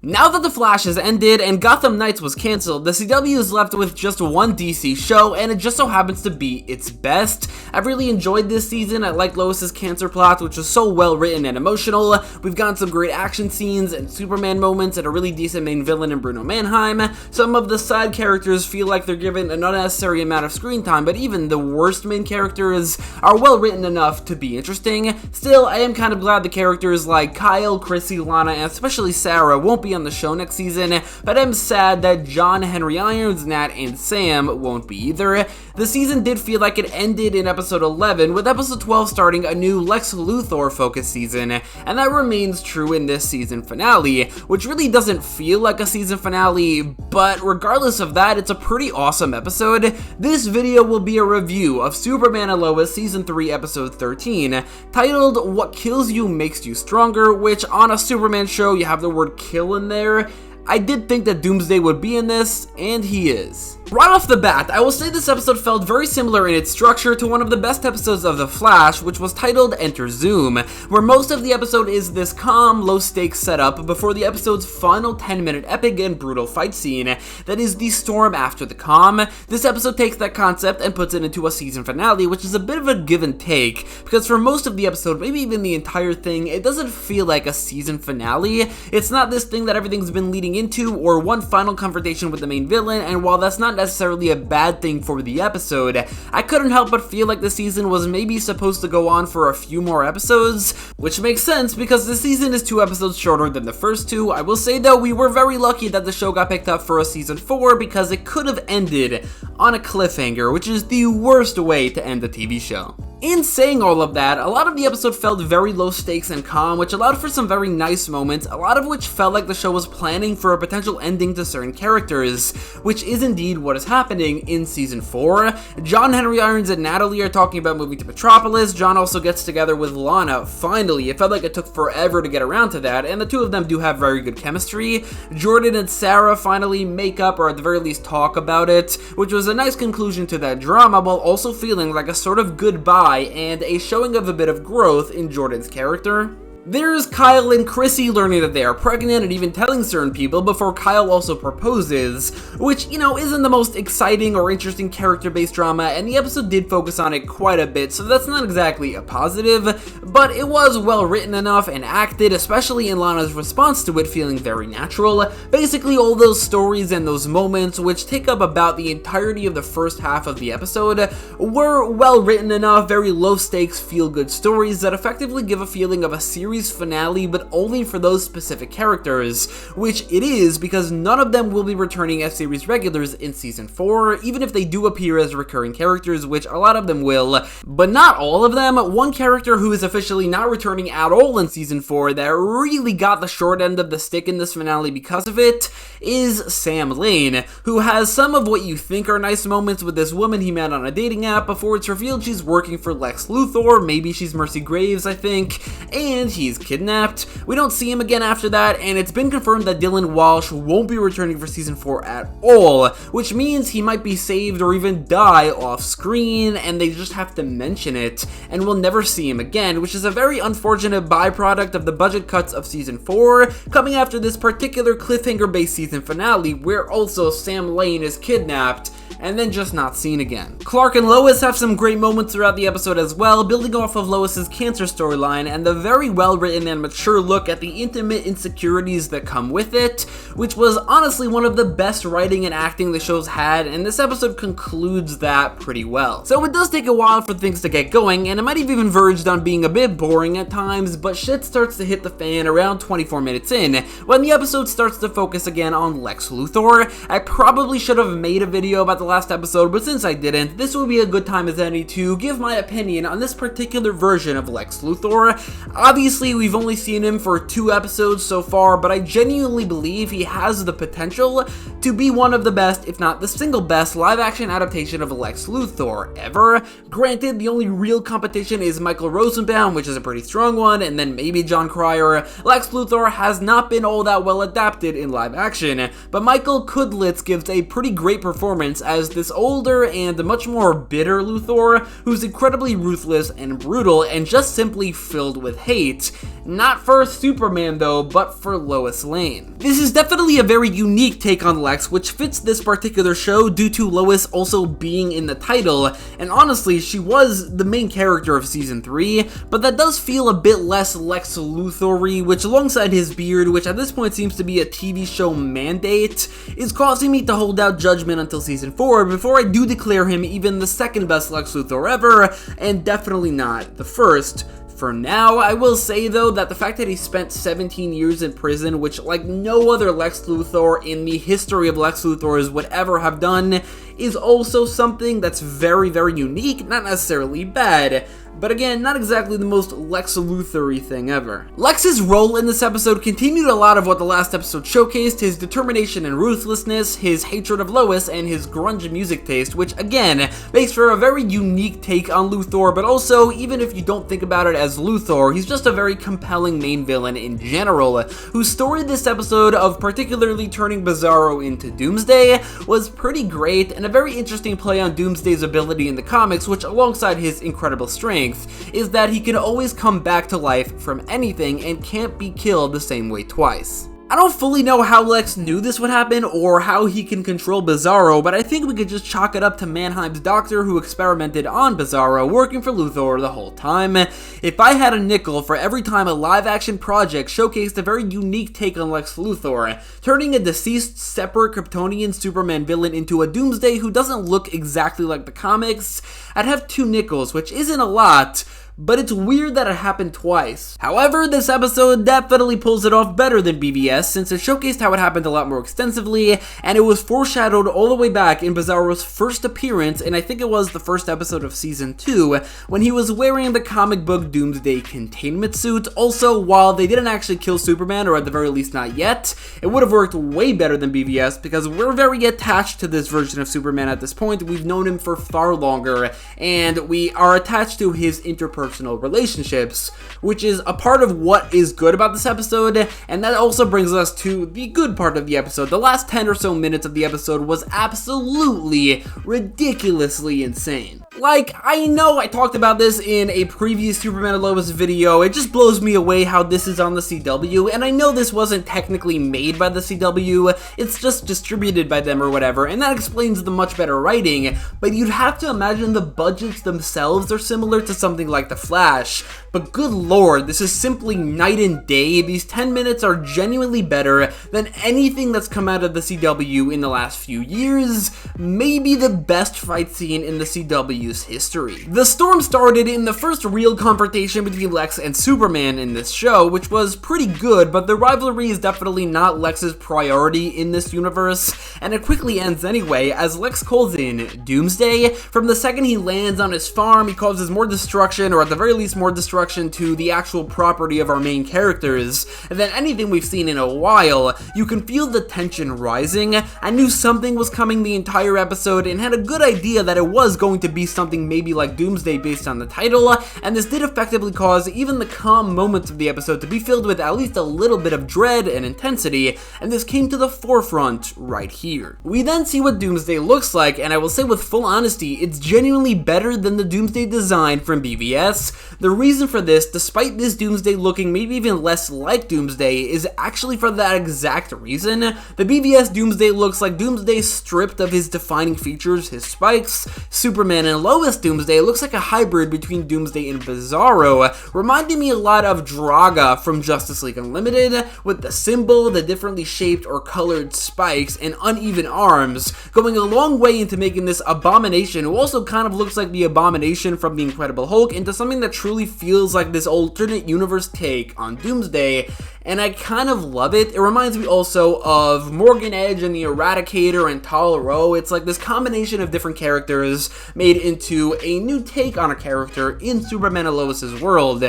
Now that The Flash has ended and Gotham Knights was cancelled, the CW is left with just one DC show, and it just so happens to be its best. I've really enjoyed this season. I like Lois's cancer plot, which was so well written and emotional. We've gotten some great action scenes and Superman moments and a really decent main villain in Bruno Mannheim. Some of the side characters feel like they're given an unnecessary amount of screen time, but even the worst main characters are well written enough to be interesting. Still, I am kind of glad the characters like Kyle, Chrissy, Lana, and especially Sarah won't be on the show next season, but I'm sad that John, Henry Irons, Nat, and Sam won't be either. The season did feel like it ended in episode 11, with episode 12 starting a new Lex Luthor focused season, and that remains true in this season finale, which really doesn't feel like a season finale, but regardless of that, it's a pretty awesome episode. This video will be a review of Superman and Lois season 3 episode 13, titled What Kills You Makes You Stronger, which on a Superman show you have the word kill in there. I did think that Doomsday would be in this, and he is. Right off the bat, I will say this episode felt very similar in its structure to one of the best episodes of The Flash, which was titled Enter Zoom, where most of the episode is this calm, low-stakes setup before the episode's final 10-minute epic and brutal fight scene that is the storm after the calm. This episode takes that concept and puts it into a season finale, which is a bit of a give and take, because for most of the episode, maybe even the entire thing, it doesn't feel like a season finale. It's not this thing that everything's been leading into, or one final confrontation with the main villain, and while that's not necessarily a bad thing for the episode, I couldn't help but feel like the season was maybe supposed to go on for a few more episodes, which makes sense because the season is 2 episodes shorter than the first 2. I will say though, we were very lucky that the show got picked up for a season 4 because it could have ended on a cliffhanger, which is the worst way to end a TV show. In saying all of that, a lot of the episode felt very low stakes and calm, which allowed for some very nice moments, a lot of which felt like the show was planning for a potential ending to certain characters, which is indeed what is happening in season 4. John, Henry Irons, and Natalie are talking about moving to Metropolis. John also gets together with Lana. Finally, it felt like it took forever to get around to that, and the two of them do have very good chemistry. Jordan and Sarah finally make up, or at the very least talk about it, which was a nice conclusion to that drama, while also feeling like a sort of goodbye and a showing of a bit of growth in Jordan's character. There's Kyle and Chrissy learning that they are pregnant and even telling certain people before Kyle also proposes, which, isn't the most exciting or interesting character-based drama, and the episode did focus on it quite a bit, so that's not exactly a positive, but it was well written enough and acted, especially in Lana's response to it feeling very natural. Basically, all those stories and those moments, which take up about the entirety of the first half of the episode, were well written enough, very low-stakes, feel-good stories that effectively give a feeling of a series finale, but only for those specific characters, which it is because none of them will be returning as series regulars in season 4, even if they do appear as recurring characters, which a lot of them will, but not all of them. One character who is officially not returning at all in season 4 that really got the short end of the stick in this finale because of it is Sam Lane, who has some of what you think are nice moments with this woman he met on a dating app before it's revealed she's working for Lex Luthor, maybe she's Mercy Graves, I think, and he's kidnapped. We don't see him again after that, and it's been confirmed that Dylan Walsh won't be returning for season 4 at all, which means he might be saved or even die off screen, and they just have to mention it, and we'll never see him again, which is a very unfortunate byproduct of the budget cuts of season 4, coming after this particular cliffhanger-based season finale, where also Sam Lane is kidnapped, and then just not seen again. Clark and Lois have some great moments throughout the episode as well, building off of Lois's cancer storyline and the very well-written and mature look at the intimate insecurities that come with it, which was honestly one of the best writing and acting the show's had, and this episode concludes that pretty well. So it does take a while for things to get going, and it might have even verged on being a bit boring at times, but shit starts to hit the fan around 24 minutes in, when the episode starts to focus again on Lex Luthor. I probably should have made a video about the last episode, but since I didn't, this will be a good time as any to give my opinion on this particular version of Lex Luthor. Obviously, we've only seen him for 2 episodes so far, but I genuinely believe he has the potential to be one of the best, if not the single best, live-action adaptation of Lex Luthor ever. Granted, the only real competition is Michael Rosenbaum, which is a pretty strong one, and then maybe John Cryer. Lex Luthor has not been all that well adapted in live action, but Michael Kudlitz gives a pretty great performance as as this older and much more bitter Luthor, who's incredibly ruthless and brutal and just simply filled with hate. Not for Superman though, but for Lois Lane. This is definitely a very unique take on Lex, which fits this particular show due to Lois also being in the title, and honestly, she was the main character of season 3, but that does feel a bit less Lex Luthor-y, which alongside his beard, which at this point seems to be a TV show mandate, is causing me to hold out judgment until season 4 before I do declare him even the second best Lex Luthor ever, and definitely not the first. For now, I will say though that the fact that he spent 17 years in prison, which like no other Lex Luthor in the history of Lex Luthors would ever have done, is also something that's very, very unique, not necessarily bad. But again, not exactly the most Lex Luthor-y thing ever. Lex's role in this episode continued a lot of what the last episode showcased: his determination and ruthlessness, his hatred of Lois, and his grunge music taste, which again, makes for a very unique take on Luthor, but also, even if you don't think about it as Luthor, he's just a very compelling main villain in general, whose story this episode of particularly turning Bizarro into Doomsday was pretty great, and a very interesting play on Doomsday's ability in the comics, which alongside his incredible strength, is that he can always come back to life from anything and can't be killed the same way twice. I don't fully know how Lex knew this would happen or how he can control Bizarro, but I think we could just chalk it up to Mannheim's doctor who experimented on Bizarro, working for Luthor the whole time. If I had a nickel for every time a live-action project showcased a very unique take on Lex Luthor, turning a deceased, separate Kryptonian Superman villain into a Doomsday who doesn't look exactly like the comics, I'd have 2 nickels, which isn't a lot, but it's weird that it happened twice. However, this episode definitely pulls it off better than BVS, since it showcased how it happened a lot more extensively, and it was foreshadowed all the way back in Bizarro's first appearance, and I think it was the first episode of season 2, when he was wearing the comic book Doomsday containment suit. Also, while they didn't actually kill Superman, or at the very least not yet, it would have worked way better than BVS, because we're very attached to this version of Superman at this point. We've known him for far longer, and we are attached to his interpersonal relationships, which is a part of what is good about this episode, and that also brings us to the good part of the episode. The last 10 or so minutes of the episode was absolutely ridiculously insane. Like, I know I talked about this in a previous Superman and Lois video, it just blows me away how this is on the CW, and I know this wasn't technically made by the CW, it's just distributed by them or whatever, and that explains the much better writing, but you'd have to imagine the budgets themselves are similar to something like The Flash, but good lord, this is simply night and day. These 10 minutes are genuinely better than anything that's come out of the CW in the last few years, maybe the best fight scene in the CW's history. The storm started in the first real confrontation between Lex and Superman in this show, which was pretty good, but the rivalry is definitely not Lex's priority in this universe, and it quickly ends anyway, as Lex calls in Doomsday. From the second he lands on his farm, he causes more destruction, or at the very least more destruction to the actual property of our main characters than anything we've seen in a while. You can feel the tension rising. I knew something was coming the entire episode and had a good idea that it was going to be something maybe like Doomsday based on the title, and this did effectively cause even the calm moments of the episode to be filled with at least a little bit of dread and intensity, and this came to the forefront right here. We then see what Doomsday looks like, and I will say with full honesty, it's genuinely better than the Doomsday design from BVS. The reason for this, despite this Doomsday looking maybe even less like Doomsday, is actually for that exact reason. The BVS Doomsday looks like Doomsday stripped of his defining features, his spikes. Superman and Lois Doomsday looks like a hybrid between Doomsday and Bizarro, reminding me a lot of Draga from Justice League Unlimited, with the symbol, the differently shaped or colored spikes, and uneven arms, going a long way into making this Abomination, who also kind of looks like the Abomination from The Incredible Hulk, into something that truly feels like this alternate universe take on Doomsday, and I kind of love it. It reminds me also of Morgan Edge and the Eradicator and Tal Rho. It's like this combination of different characters made into a new take on a character in Superman and Lois's world,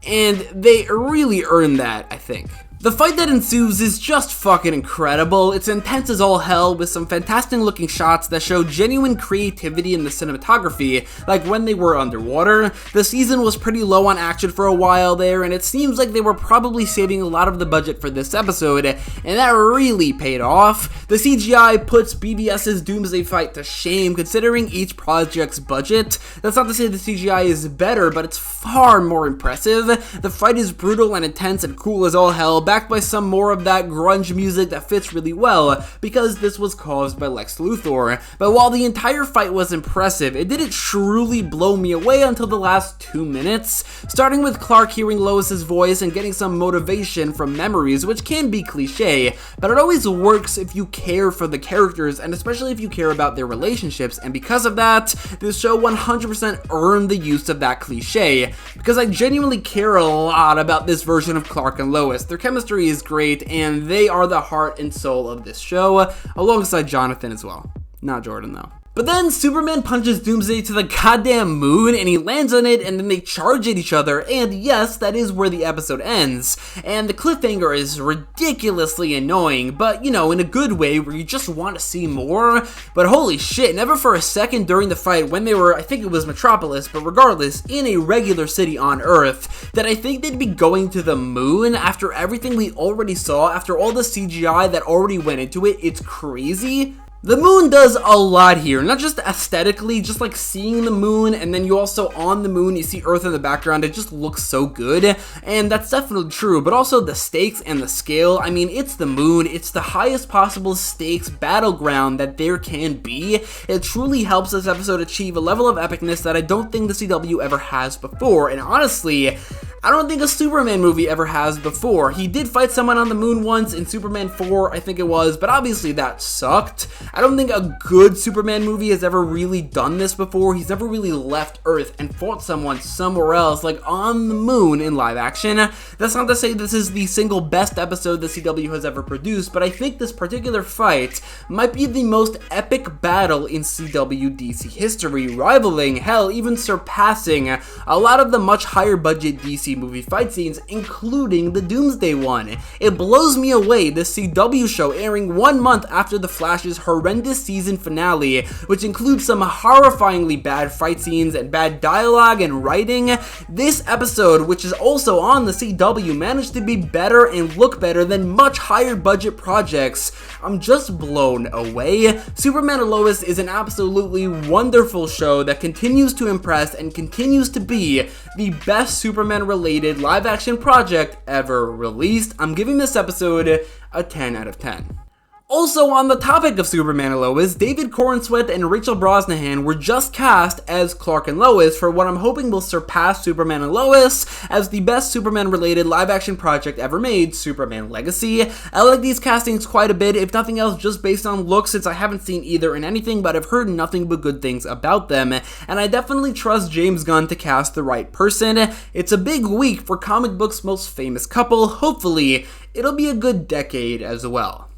and they really earned that, I think. The fight that ensues is just fucking incredible. It's intense as all hell with some fantastic looking shots that show genuine creativity in the cinematography, like when they were underwater. The season was pretty low on action for a while there, and it seems like they were probably saving a lot of the budget for this episode, and that really paid off. The CGI puts BVS's Doomsday fight to shame considering each project's budget. That's not to say the CGI is better, but it's far more impressive. The fight is brutal and intense and cool as all hell, backed by some more of that grunge music that fits really well, because this was caused by Lex Luthor. But while the entire fight was impressive, it didn't truly blow me away until the last 2 minutes, starting with Clark hearing Lois's voice and getting some motivation from memories, which can be cliche, but it always works if you care for the characters, and especially if you care about their relationships, and because of that, this show 100% earned the use of that cliche, because I genuinely care a lot about this version of Clark and Lois. Their chemistry is great, and they are the heart and soul of this show, alongside Jonathan as well. Not Jordan, though. But then Superman punches Doomsday to the goddamn moon, and he lands on it, and then they charge at each other, and yes, that is where the episode ends. And the cliffhanger is ridiculously annoying, but you know, in a good way where you just want to see more. But holy shit, never for a second during the fight when they were, I think it was Metropolis, but regardless, in a regular city on Earth, that I think they'd be going to the moon after everything we already saw, after all the CGI that already went into it. It's crazy. The moon does a lot here, not just aesthetically, just like seeing the moon, and then you also on the moon, you see Earth in the background. It just looks so good, and that's definitely true, but also the stakes and the scale. I mean, it's the moon, it's the highest possible stakes battleground that there can be. It truly helps this episode achieve a level of epicness that I don't think the CW ever has before, and honestly, I don't think a Superman movie ever has before. He did fight someone on the moon once in Superman 4, I think it was, but obviously that sucked. I don't think a good Superman movie has ever really done this before. He's never really left Earth and fought someone somewhere else, like on the moon in live action. That's not to say this is the single best episode the CW has ever produced, but I think this particular fight might be the most epic battle in CW DC history, rivaling, hell, even surpassing a lot of the much higher budget DC movie fight scenes, including the Doomsday one. It blows me away, this CW show airing 1 month after The Flash's horrendous season finale, which includes some horrifyingly bad fight scenes and bad dialogue and writing. This episode, which is also on the CW, managed to be better and look better than much higher budget projects. I'm just blown away. Superman and Lois is an absolutely wonderful show that continues to impress and continues to be the best Superman related live action project ever released. I'm giving this episode a 10 out of 10. Also, on the topic of Superman and Lois, David Corenswet and Rachel Brosnahan were just cast as Clark and Lois for what I'm hoping will surpass Superman and Lois as the best Superman-related live-action project ever made, Superman Legacy. I like these castings quite a bit, if nothing else just based on looks, since I haven't seen either in anything, but I've heard nothing but good things about them, and I definitely trust James Gunn to cast the right person. It's a big week for comic books' most famous couple. Hopefully, it'll be a good decade as well.